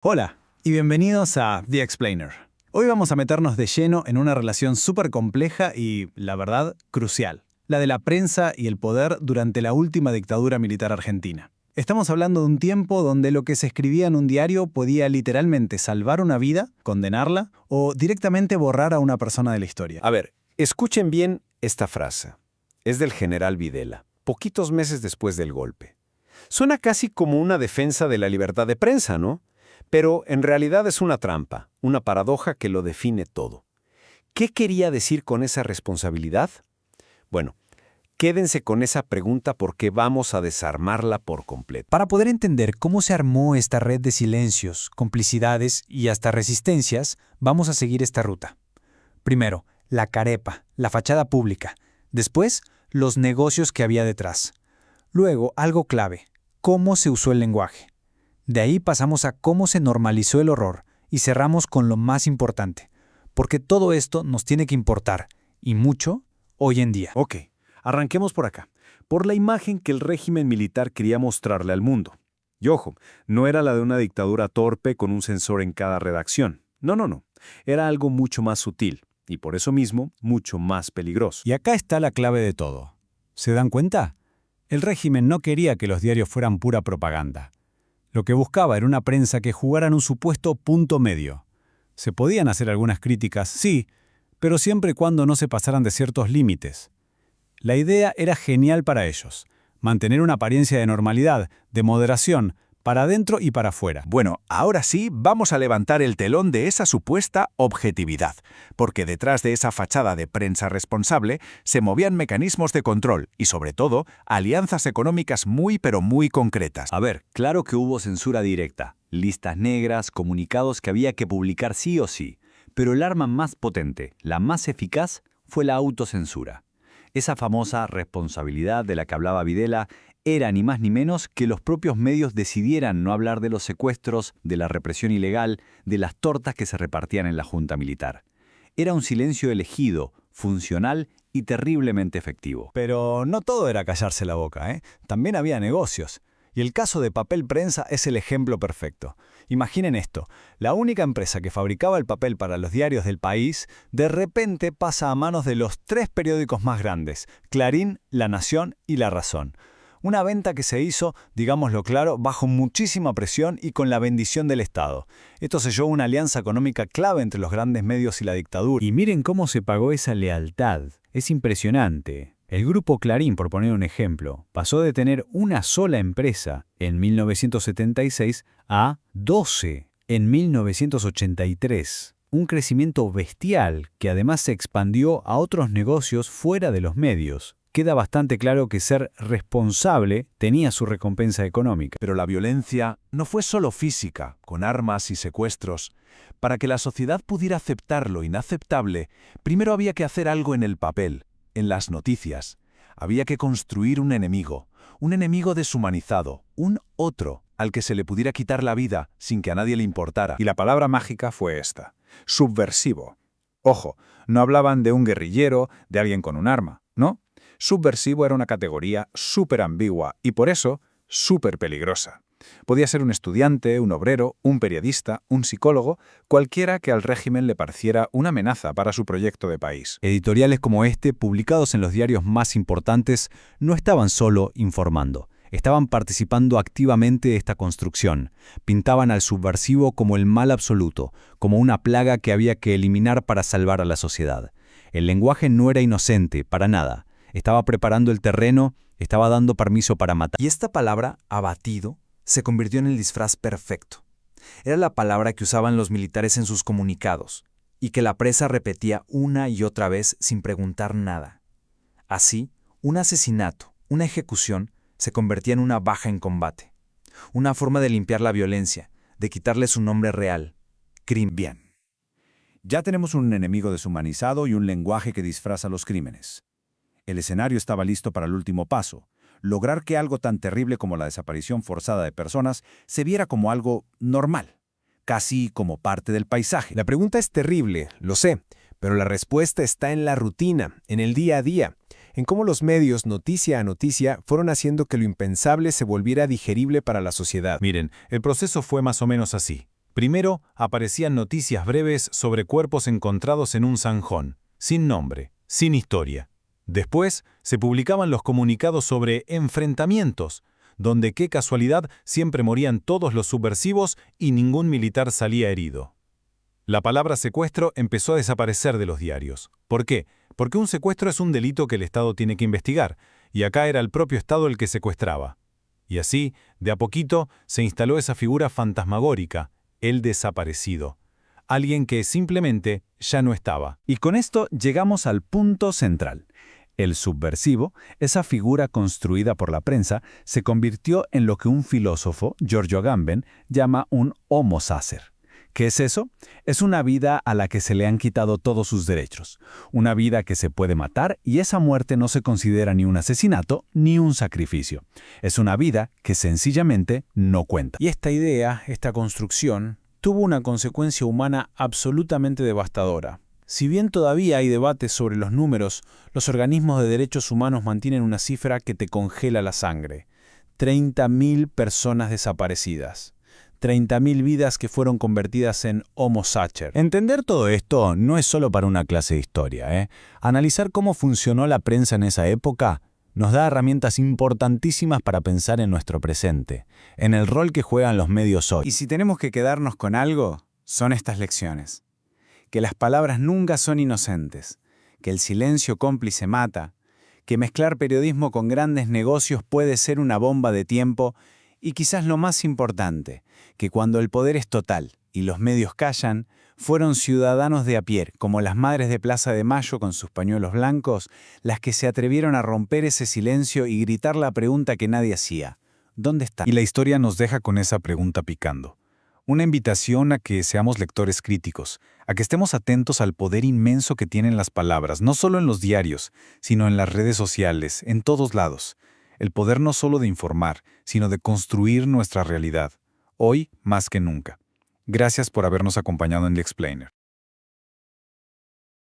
Hola y bienvenidos a The Explainer. Hoy vamos a meternos de lleno en una relación súper compleja y, la verdad, crucial. La de la prensa y el poder durante la última dictadura militar argentina. Estamos hablando de un tiempo donde lo que se escribía en un diario podía literalmente salvar una vida, condenarla o directamente borrar a una persona de la historia. A ver, escuchen bien esta frase. Es del general Videla, poquitos meses después del golpe. Suena casi como una defensa de la libertad de prensa, ¿no? Pero en realidad es una trampa, una paradoja que lo define todo. ¿Qué quería decir con esa responsabilidad? Bueno, quédense con esa pregunta porque vamos a desarmarla por completo. Para poder entender cómo se armó esta red de silencios, complicidades y hasta resistencias, vamos a seguir esta ruta. Primero, la carepa, la fachada pública. Después, los negocios que había detrás. Luego, algo clave, cómo se usó el lenguaje. De ahí pasamos a cómo se normalizó el horror y cerramos con lo más importante, porque todo esto nos tiene que importar, y mucho, hoy en día. Ok, arranquemos por acá, por la imagen que el régimen militar quería mostrarle al mundo. Y ojo, no era la de una dictadura torpe con un censor en cada redacción. No. Era algo mucho más sutil, y por eso mismo, mucho más peligroso. Y acá está la clave de todo. ¿Se dan cuenta? El régimen no quería que los diarios fueran pura propaganda. Lo que buscaba era una prensa que jugara en un supuesto punto medio. Se podían hacer algunas críticas, sí, pero siempre y cuando no se pasaran de ciertos límites. La idea era genial para ellos, mantener una apariencia de normalidad, de moderación, para adentro y para afuera. Bueno, ahora sí vamos a levantar el telón de esa supuesta objetividad, porque detrás de esa fachada de prensa responsable se movían mecanismos de control y, sobre todo, alianzas económicas muy pero muy concretas. A ver, claro que hubo censura directa, listas negras, comunicados que había que publicar sí o sí, pero el arma más potente, la más eficaz, fue la autocensura. Esa famosa responsabilidad de la que hablaba Videla era ni más ni menos que los propios medios decidieran no hablar de los secuestros, de la represión ilegal, de las tortas que se repartían en la junta militar. Era un silencio elegido, funcional y terriblemente efectivo. Pero no todo era callarse la boca, ¿eh? También había negocios. Y el caso de Papel Prensa es el ejemplo perfecto. Imaginen esto, la única empresa que fabricaba el papel para los diarios del país, de repente pasa a manos de los 3 periódicos más grandes, Clarín, La Nación y La Razón. Una venta que se hizo, digámoslo claro, bajo muchísima presión y con la bendición del Estado. Esto selló una alianza económica clave entre los grandes medios y la dictadura. Y miren cómo se pagó esa lealtad. Es impresionante. El grupo Clarín, por poner un ejemplo, pasó de tener una sola empresa en 1976 a 12 en 1983. Un crecimiento bestial que además se expandió a otros negocios fuera de los medios. Queda bastante claro que ser responsable tenía su recompensa económica. Pero la violencia no fue solo física, con armas y secuestros. Para que la sociedad pudiera aceptar lo inaceptable, primero había que hacer algo en el papel, en las noticias. Había que construir un enemigo deshumanizado, un otro al que se le pudiera quitar la vida sin que a nadie le importara. Y la palabra mágica fue esta: subversivo. Ojo, no hablaban de un guerrillero, de alguien con un arma, ¿no? Subversivo era una categoría súper ambigua y por eso súper peligrosa. Podía ser un estudiante, un obrero, un periodista, un psicólogo, cualquiera que al régimen le pareciera una amenaza para su proyecto de país. Editoriales como este, publicados en los diarios más importantes, no estaban solo informando. Estaban participando activamente de esta construcción. Pintaban al subversivo como el mal absoluto, como una plaga que había que eliminar para salvar a la sociedad. El lenguaje no era inocente, para nada. Estaba preparando el terreno, estaba dando permiso para matar. Y esta palabra, abatido, se convirtió en el disfraz perfecto. Era la palabra que usaban los militares en sus comunicados, y que la prensa repetía una y otra vez sin preguntar nada. Así, un asesinato, una ejecución, se convertía en una baja en combate. Una forma de limpiar la violencia, de quitarle su nombre real, crimen. Bien. Ya tenemos un enemigo deshumanizado y un lenguaje que disfraza los crímenes. El escenario estaba listo para el último paso: lograr que algo tan terrible como la desaparición forzada de personas se viera como algo normal, casi como parte del paisaje. La pregunta es terrible, lo sé, pero la respuesta está en la rutina, en el día a día, en cómo los medios, noticia a noticia, fueron haciendo que lo impensable se volviera digerible para la sociedad. Miren, el proceso fue más o menos así. Primero, aparecían noticias breves sobre cuerpos encontrados en un zanjón, sin nombre, sin historia. Después, se publicaban los comunicados sobre enfrentamientos, donde, qué casualidad, siempre morían todos los subversivos y ningún militar salía herido. La palabra secuestro empezó a desaparecer de los diarios. ¿Por qué? Porque un secuestro es un delito que el Estado tiene que investigar, y acá era el propio Estado el que secuestraba. Y así, de a poquito, se instaló esa figura fantasmagórica, el desaparecido. Alguien que simplemente ya no estaba. Y con esto llegamos al punto central. El subversivo, esa figura construida por la prensa, se convirtió en lo que un filósofo, Giorgio Agamben, llama un homo sacer. ¿Qué es eso? Es una vida a la que se le han quitado todos sus derechos. Una vida que se puede matar y esa muerte no se considera ni un asesinato ni un sacrificio. Es una vida que sencillamente no cuenta. Y esta idea, esta construcción, tuvo una consecuencia humana absolutamente devastadora. Si bien todavía hay debates sobre los números, los organismos de derechos humanos mantienen una cifra que te congela la sangre. 30.000 personas desaparecidas. 30.000 vidas que fueron convertidas en homo sacer. Entender todo esto no es solo para una clase de historia. Analizar cómo funcionó la prensa en esa época nos da herramientas importantísimas para pensar en nuestro presente, en el rol que juegan los medios hoy. Y si tenemos que quedarnos con algo, son estas lecciones. Que las palabras nunca son inocentes, que el silencio cómplice mata, que mezclar periodismo con grandes negocios puede ser una bomba de tiempo y quizás lo más importante, que cuando el poder es total y los medios callan, fueron ciudadanos de a pie, como las madres de Plaza de Mayo con sus pañuelos blancos, las que se atrevieron a romper ese silencio y gritar la pregunta que nadie hacía. ¿Dónde está? Y la historia nos deja con esa pregunta picando. Una invitación a que seamos lectores críticos, a que estemos atentos al poder inmenso que tienen las palabras, no solo en los diarios, sino en las redes sociales, en todos lados. El poder no solo de informar, sino de construir nuestra realidad, hoy más que nunca. Gracias por habernos acompañado en The Explainer.